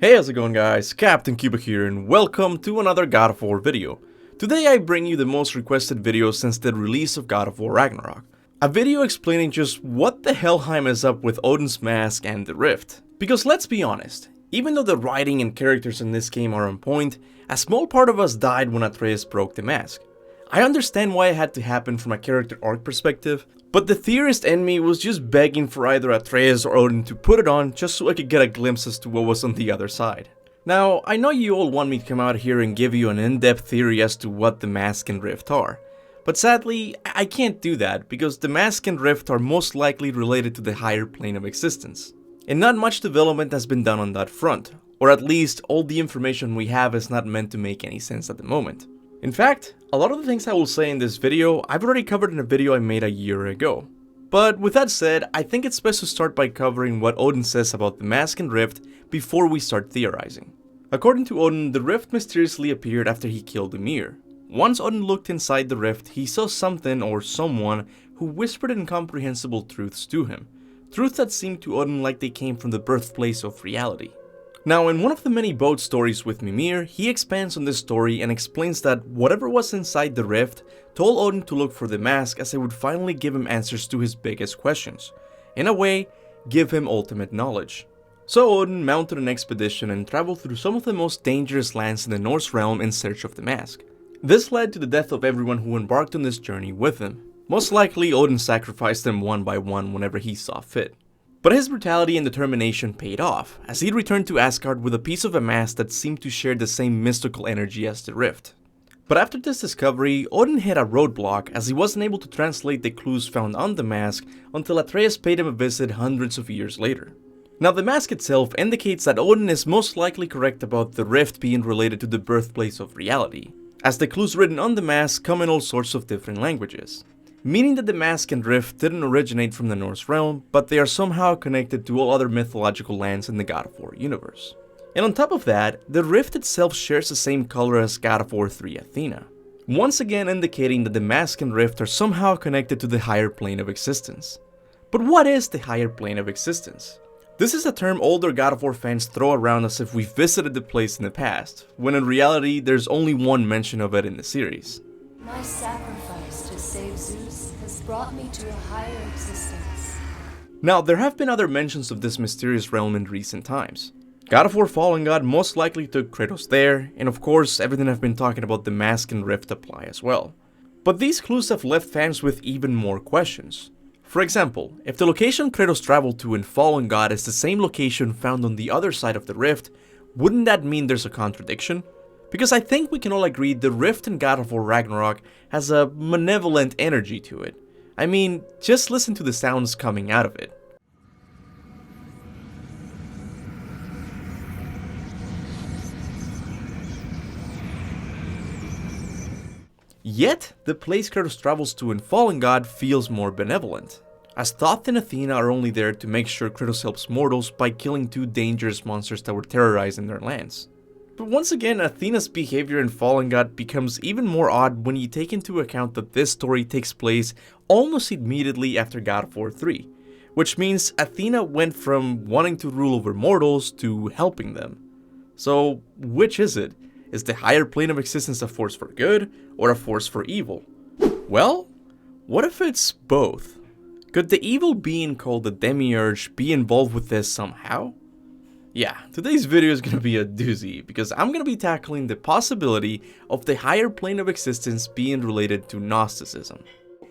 Hey, how's it going guys? Captain Kuba here and welcome to another God of War video. Today I bring you the most requested video since the release of God of War Ragnarok. A video explaining just what the Helheim is up with Odin's mask and the Rift. Because let's be honest, even though the writing and characters in this game are on point, a small part of us died when Atreus broke the mask. I understand why it had to happen from a character arc perspective, but the theorist in me was just begging for either Atreus or Odin to put it on just so I could get a glimpse as to what was on the other side. Now, I know you all want me to come out here and give you an in-depth theory as to what the mask and Rift are, but sadly, I can't do that because the mask and Rift are most likely related to the higher plane of existence. And not much development has been done on that front, or at least all the information we have is not meant to make any sense at the moment. In fact, a lot of the things I will say in this video, I've already covered in a video I made a year ago. But with that said, I think it's best to start by covering what Odin says about the mask and Rift before we start theorizing. According to Odin, the Rift mysteriously appeared after he killed Ymir. Once Odin looked inside the Rift, he saw something or someone who whispered incomprehensible truths to him. Truths that seemed to Odin like they came from the birthplace of reality. Now, in one of the many boat stories with Mimir, he expands on this story and explains that whatever was inside the Rift told Odin to look for the mask as it would finally give him answers to his biggest questions. In a way, give him ultimate knowledge. So Odin mounted an expedition and traveled through some of the most dangerous lands in the Norse realm in search of the mask. This led to the death of everyone who embarked on this journey with him. Most likely, Odin sacrificed them one by one whenever he saw fit. But his brutality and determination paid off, as he returned to Asgard with a piece of a mask that seemed to share the same mystical energy as the Rift. But after this discovery, Odin hit a roadblock as he wasn't able to translate the clues found on the mask until Atreus paid him a visit hundreds of years later. Now the mask itself indicates that Odin is most likely correct about the Rift being related to the birthplace of reality, as the clues written on the mask come in all sorts of different languages. Meaning that the mask and Rift didn't originate from the Norse realm, but they are somehow connected to all other mythological lands in the God of War universe. And on top of that, the Rift itself shares the same color as God of War 3 Athena, once again indicating that the mask and Rift are somehow connected to the higher plane of existence. But what is the higher plane of existence? This is a term older God of War fans throw around as if we've visited the place in the past, when in reality there's only one mention of it in the series. My sacrifice to save Zeus has brought me to a higher existence. Now, there have been other mentions of this mysterious realm in recent times. God of War Fallen God most likely took Kratos there, and of course everything I've been talking about the mask and Rift apply as well. But these clues have left fans with even more questions. For example, if the location Kratos traveled to in Fallen God is the same location found on the other side of the Rift, wouldn't that mean there's a contradiction? Because I think we can all agree the Rift in God of War Ragnarok has a malevolent energy to it. I mean, just listen to the sounds coming out of it. Yet, the place Kratos travels to in Fallen God feels more benevolent, as Thoth and Athena are only there to make sure Kratos helps mortals by killing two dangerous monsters that were terrorizing their lands. But once again, Athena's behavior in Fallen God becomes even more odd when you take into account that this story takes place almost immediately after God of War 3, which means Athena went from wanting to rule over mortals to helping them. So, which is it? Is the higher plane of existence a force for good or a force for evil? Well, what if it's both? Could the evil being called the demiurge be involved with this somehow? Yeah, today's video is gonna be a doozy because I'm gonna be tackling the possibility of the higher plane of existence being related to Gnosticism.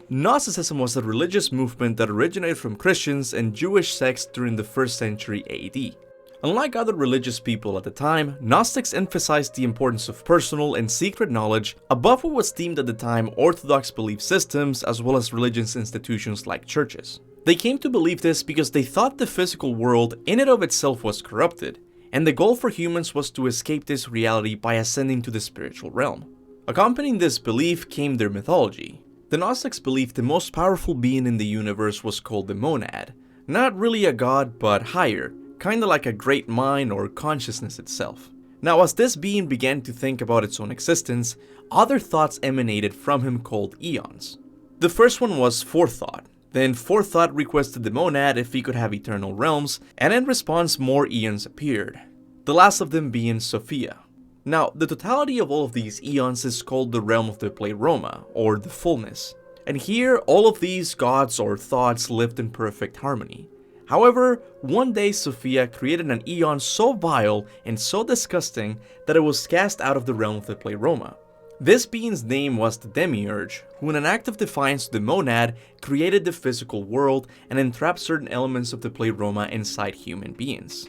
Gnosticism was a religious movement that originated from Christians and Jewish sects during the 1st century AD. Unlike other religious people at the time, Gnostics emphasized the importance of personal and secret knowledge above what was deemed at the time orthodox belief systems as well as religious institutions like churches. They came to believe this because they thought the physical world in and of itself was corrupted, and the goal for humans was to escape this reality by ascending to the spiritual realm. Accompanying this belief came their mythology. The Gnostics believed the most powerful being in the universe was called the monad, not really a god but higher, kinda like a great mind or consciousness itself. Now, as this being began to think about its own existence, other thoughts emanated from him called eons. The first one was forethought. Then forethought requested the monad if he could have eternal realms, and in response more eons appeared. the last of them being Sophia. Now, the totality of all of these eons is called the realm of the Pleroma, or the fullness. And here, all of these gods or thoughts lived in perfect harmony. However, one day Sophia created an eon so vile and so disgusting that it was cast out of the realm of the Pleroma. This being's name was the demiurge, who in an act of defiance to the monad, created the physical world and entrapped certain elements of the Pleroma inside human beings.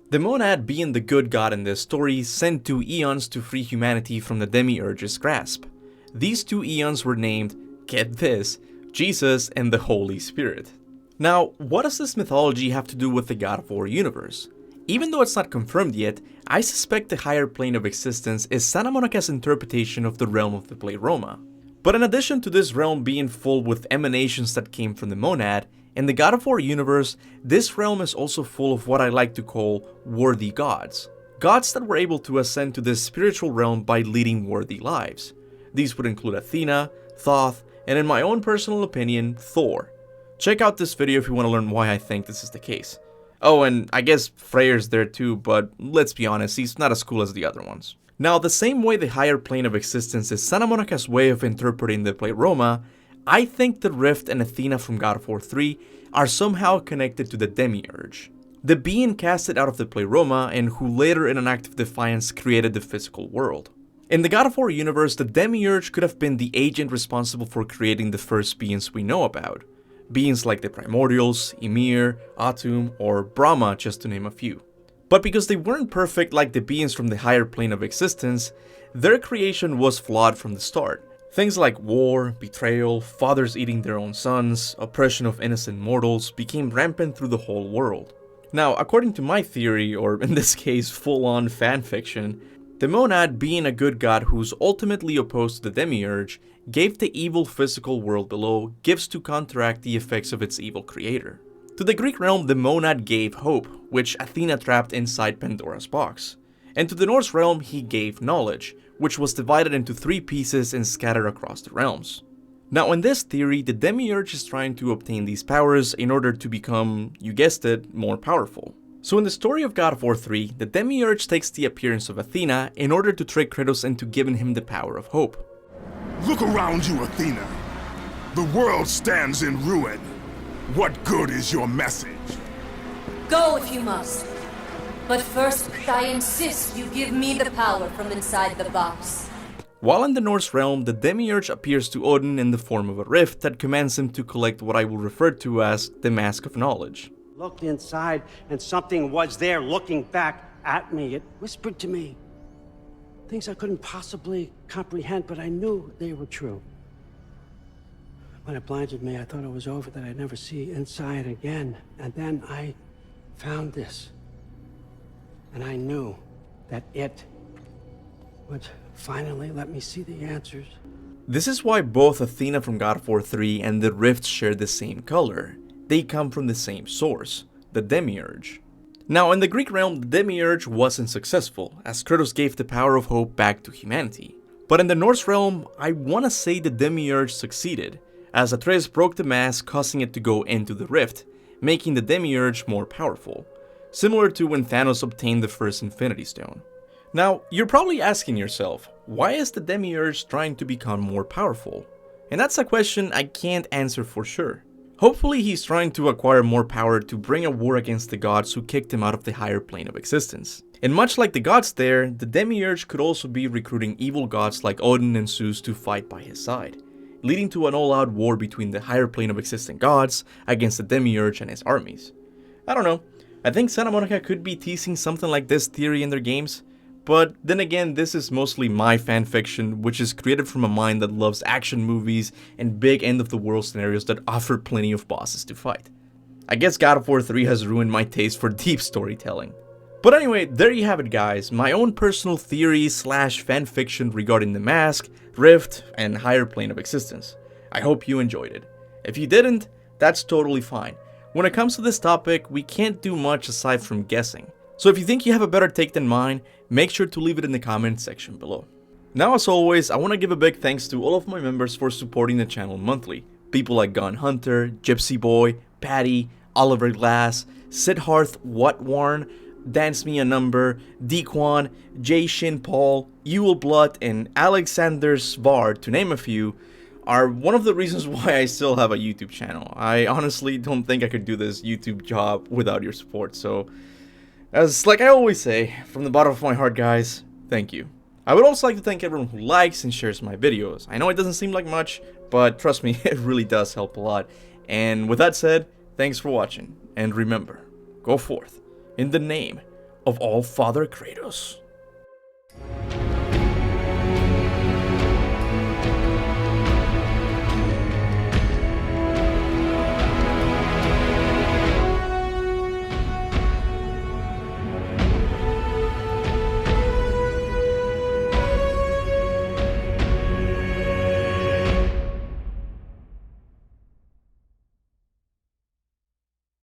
The monad, being the good god in this story, sent 2 eons to free humanity from the demiurge's grasp. These 2 eons were named, get this, Jesus and the Holy Spirit. Now, what does this mythology have to do with the God of War universe? Even though it's not confirmed yet, I suspect the higher plane of existence is Santa Monica's interpretation of the realm of the Pleroma. But in addition to this realm being full with emanations that came from the monad, in the God of War universe, this realm is also full of what I like to call worthy gods. Gods that were able to ascend to this spiritual realm by leading worthy lives. These would include Athena, Thoth, and in my own personal opinion, Thor. Check out this video if you want to learn why I think this is the case. Oh, and I guess Freyr's there too, but let's be honest, he's not as cool as the other ones. Now, the same way the higher plane of existence is Santa Monica's way of interpreting the Pleroma, I think the Rift and Athena from God of War 3 are somehow connected to the Demiurge, the being casted out of the Pleroma and who later in an act of defiance created the physical world. In the God of War universe, the Demiurge could have been the agent responsible for creating the first beings we know about. Beings like the Primordials, Ymir, Atum, or Brahma, just to name a few. But because they weren't perfect like the beings from the higher plane of existence, their creation was flawed from the start. Things like war, betrayal, fathers eating their own sons, oppression of innocent mortals became rampant through the whole world. Now, according to my theory, or in this case full-on fanfiction, the monad, being a good god who's ultimately opposed to the demiurge, gave the evil physical world below gifts to counteract the effects of its evil creator. To the Greek realm, the monad gave hope, which Athena trapped inside Pandora's box. And to the Norse realm, he gave knowledge, which was divided into 3 pieces and scattered across the realms. Now in this theory, the demiurge is trying to obtain these powers in order to become, you guessed it, more powerful. So in the story of God of War 3, the demiurge takes the appearance of Athena in order to trick Kratos into giving him the power of hope. Look around you, Athena. The world stands in ruin. What good is your message? Go if you must. But first, I insist you give me the power from inside the box. While in the Norse realm, the demiurge appears to Odin in the form of a rift that commands him to collect what I will refer to as the Mask of Knowledge. Looked inside, and something was there looking back at me. It whispered to me things I couldn't possibly comprehend, but I knew they were true. When it blinded me, I thought it was over, that I'd never see inside again. And then I found this. And I knew that it would finally let me see the answers. This is why both Athena from God of War 3 and the Rift share the same color. They come from the same source, the Demiurge. Now in the Greek realm, the Demiurge wasn't successful, as Kratos gave the power of hope back to humanity. But in the Norse realm, I wanna say the Demiurge succeeded, as Atreus broke the mask, causing it to go into the Rift, making the Demiurge more powerful. Similar to when Thanos obtained the first Infinity Stone. Now, you're probably asking yourself, why is the Demiurge trying to become more powerful? And that's a question I can't answer for sure. Hopefully he's trying to acquire more power to bring a war against the gods who kicked him out of the higher plane of existence. And much like the gods there, the Demiurge could also be recruiting evil gods like Odin and Zeus to fight by his side, leading to an all-out war between the higher plane of existing gods against the Demiurge and his armies. I don't know, I think Santa Monica could be teasing something like this theory in their games, but then again, this is mostly my fanfiction, which is created from a mind that loves action movies and big end-of-the-world scenarios that offer plenty of bosses to fight. I guess God of War 3 has ruined my taste for deep storytelling. But anyway, there you have it guys, my own personal theory slash fanfiction regarding the Mask, Rift, and higher plane of existence. I hope you enjoyed it. If you didn't, that's totally fine. When it comes to this topic, we can't do much aside from guessing. So if you think you have a better take than mine, make sure to leave it in the comment section below. Now as always, I want to give a big thanks to all of my members for supporting the channel monthly. People like Gun Hunter, Gypsy Boy, Patty, Oliver Glass, Sid Hearth, What Warren, Dance Me a Number, Dequan, Jay Shin Paul, Ewell Blood, and Alexander Svard, to name a few, are one of the reasons why I still have a YouTube channel. I honestly don't think I could do this YouTube job without your support, so as like I always say, from the bottom of my heart guys, thank you. I would also like to thank everyone who likes and shares my videos. I know it doesn't seem like much, but trust me, it really does help a lot. And with that said, thanks for watching, and remember, go forth in the name of All Father Kratos.